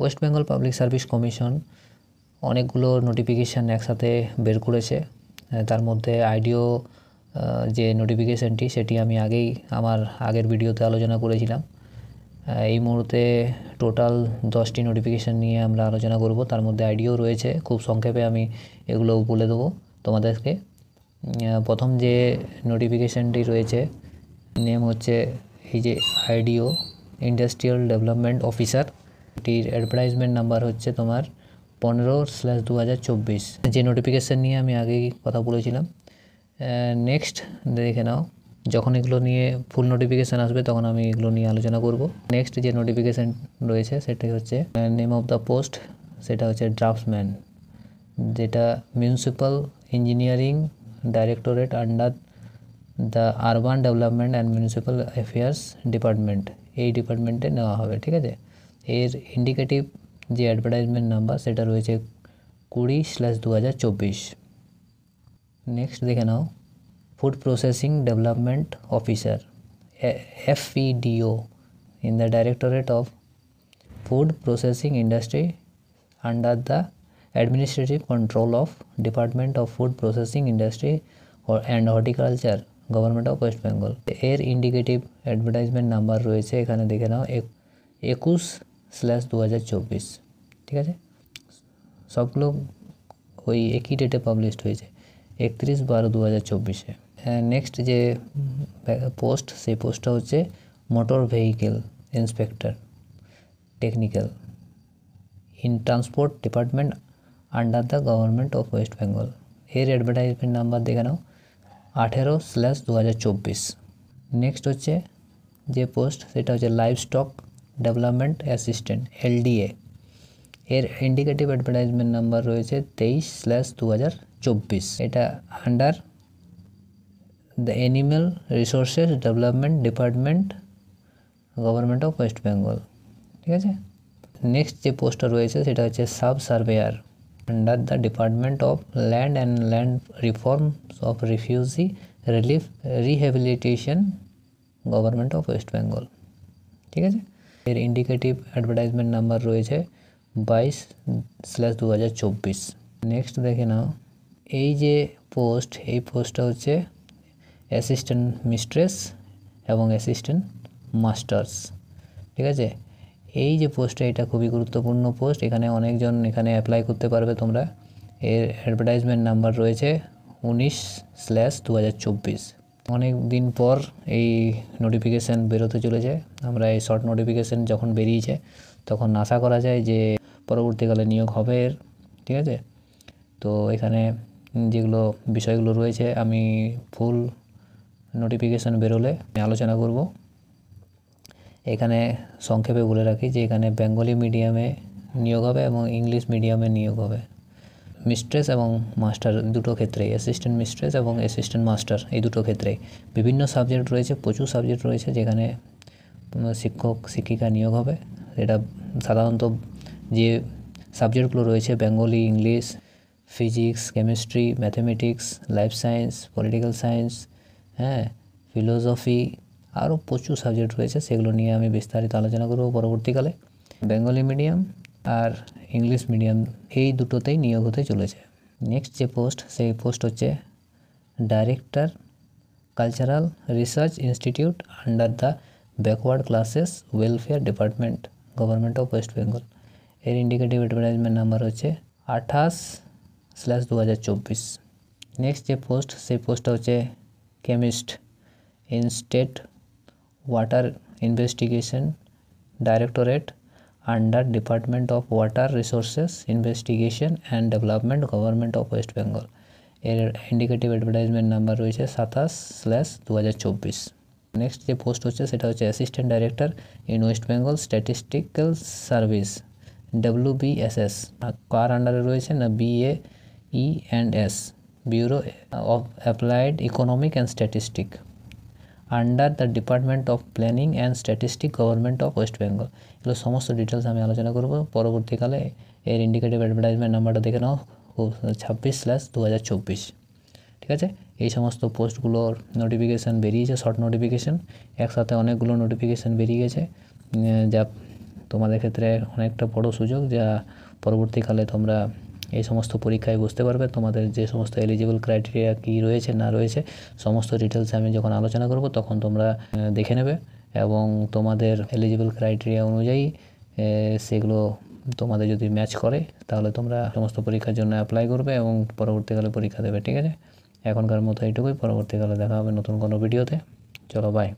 West Bengal public service commission অনেকগুলো notification একসাথে বের করেছে। তার মধ্যে আইডিও যে নোটিফিকেশানটি সেটি আমি আমার আগের ভিডিওতে আলোচনা করেছিলাম। এই মুহূর্তে টোটাল 10টি নোটিফিকেশান নিয়ে আমরা আলোচনা করব। তার মধ্যে আইডিও রয়েছে, খুব সংক্ষেপে আমি এগুলো বলে দেবো তোমাদেরকে। প্রথম যে নোটিফিকেশানটি রয়েছে নেম হচ্ছে এই যে আইডিও ইন্ডাস্ট্রিয়াল ডেভেলপমেন্ট অফিসার। এটির অ্যাডভার্টাইজমেন্ট নাম্বার হচ্ছে তোমার 15/2024। যে নোটিফিকেশান নিয়ে আমি আগেই কথা বলেছিলাম। নেক্সট দেখে নাও, যখন এগুলো নিয়ে ফুল নোটিফিকেশান আসবে তখন আমি এগুলো নিয়ে আলোচনা করব। নেক্সট যে নোটিফিকেশান রয়েছে সেটাই হচ্ছে নেম অফ দ্য পোস্ট, সেটা হচ্ছে ড্রাফটসম্যান, যেটা municipal engineering directorate under the urban development and municipal affairs department, এই ডিপার্টমেন্টে নেওয়া হবে। ঠিক আছে, এর ইন্ডিকেটিভ যে অ্যাডভার্টাইজমেন্ট নাম্বার সেটা রয়েছে 20/2024। নেক্সট দেখে নাও food processing development officer FPDO in the directorate of food processing industry under the administrative control of department of food processing industry and horticulture, government of West Bengal. এর indicative advertisement number রয়েছে এখানে দেখে নাও 21/2024। ঠিক আছে, সবগুলো ওই একই ডেটে পাবলিশড হয়েছে, 31/12/2024। নেক্সট যে পোস্ট, সেই পোস্টটা হচ্ছে motor vehicle inspector technical in transport department under the government of West Bengal. এর অ্যাডভার্টাইজমেন্ট নাম্বার দেখে নাও 18/2024। নেক্সট হচ্ছে যে পোস্ট সেটা হচ্ছে live stock development assistant LDA। এর ইন্ডিকেটিভ অ্যাডভার্টাইজমেন্ট নাম্বার রয়েছে 23/2024। এটা under the animal resources development department, government of West Bengal. ঠিক আছে, নেক্সট যে পোস্টটা রয়েছে সেটা হচ্ছে sub surveyor under the department of land and land reforms of refugee relief rehabilitation, government of West Bengal. ঠিক আছে, এর ইন্ডিকেটিভ অ্যাডভার্টাইজমেন্ট নাম্বার রয়েছে 22/2024। নেক্সট দেখে নাও এই যে পোস্ট, এই পোস্টটা হচ্ছে অ্যাসিস্ট্যান্ট মিস্ট্রেস এবং অ্যাসিস্ট্যান্ট মাস্টার্স। ঠিক আছে, এই যে পোস্টটা এটা খুবই গুরুত্বপূর্ণ পোস্ট, এখানে অনেকজন এখানে অ্যাপ্লাই করতে পারবে তোমরা। এর অ্যাডভার্টাইজমেন্ট নাম্বার রয়েছে 19/2024। অনেক দিন পর এই নোটিফিকেশান বেরোতে চলেছে। আমরা এই শর্ট নোটিফিকেশান যখন বেরিয়েছে তখন আশা করা যায় যে পরবর্তীকালে নিয়োগ হবে এর। ঠিক আছে, তো এখানে যেগুলো বিষয়গুলো রয়েছে আমি ফুল নোটিফিকেশান বেরোলে আমি আলোচনা করব। এখানে সংক্ষেপে বলে রাখি যে এখানে বেঙ্গলি মিডিয়ামে নিয়োগ হবে এবং ইংলিশ মিডিয়ামে নিয়োগ হবে। মিস্ট্রেস এবং মাস্টার দুটো ক্ষেত্রেই, অ্যাসিস্ট্যান্ট মিস্ট্রেস এবং অ্যাসিস্ট্যান্ট মাস্টার এই দুটো ক্ষেত্রেই বিভিন্ন সাবজেক্ট রয়েছে, প্রচুর সাবজেক্ট রয়েছে যেখানে শিক্ষক শিক্ষিকা নিয়োগ হবে। এটা সাধারণত যে সাবজেক্টগুলো রয়েছে Bengali, English, physics, chemistry, mathematics, life science, political science, philosophy, আরও প্রচুর সাবজেক্ট রয়েছে, সেগুলো নিয়ে আমি বিস্তারিত আলোচনা করব পরবর্তীকালে। বেঙ্গলি মিডিয়াম আর ইংলিশ মিডিয়াম এই দুটোতেই নিয়োগ হতে চলেছে। নেক্সট যে পোস্ট, সেই পোস্ট হচ্ছে director cultural research institute under the backward classes welfare department, government of West Bengal. এর ইন্ডিকেটিভ অ্যাডভার্টাইজমেন্ট নাম্বার হচ্ছে 28/2024। নেক্সট যে পোস্ট, সেই পোস্টটা হচ্ছে chemist in state water investigation directorate under department of water resources investigation and development, government of West Bengal. এর indicative advertisement number রয়েছে 27/2024। Next যে post হচ্ছে সেটা হচ্ছে assistant director in West Bengal statistical service WBSS। কার আন্ডারে রয়েছে না BAE&S, bureau of applied economic and statistic under the department of planning and statistic, government of West Bengal. এগুলো সমস্ত ডিটেলস আমি আলোচনা করব পরবর্তীকালে। এর ইন্ডিকেটিভ অ্যাডভার্টাইজমেন্ট নাম্বারটা দেখে নাও 26/2024। ঠিক আছে, এই সমস্ত পোস্টগুলোর নোটিফিকেশান বেরিয়েছে, শর্ট নোটিফিকেশান একসাথে অনেকগুলো নোটিফিকেশান বেরিয়ে গেছে, যা তোমাদের ক্ষেত্রে অনেকটা বড় সুযোগ, যা পরবর্তীকালে তোমরা এই সমস্ত পরীক্ষায় বুঝতে পারবে তোমাদের যে সমস্ত এলিজিবল ক্রাইটেরিয়া কী রয়েছে না রয়েছে, সমস্ত ডিটেলস আমি যখন আলোচনা করব তখন তোমরা দেখে নেবে এবং তোমাদের এলিজিবল ক্রাইটেরিয়া অনুযায়ী সেগুলো তোমাদের যদি ম্যাচ করে তাহলে তোমরা সমস্ত পরীক্ষার জন্য অ্যাপ্লাই করবে এবং পরবর্তীকালে পরীক্ষা দেবে। ঠিক আছে, এখনকার মতো এইটুকুই, পরবর্তীকালে দেখা হবে নতুন কোনো ভিডিওতে। চলো বাই।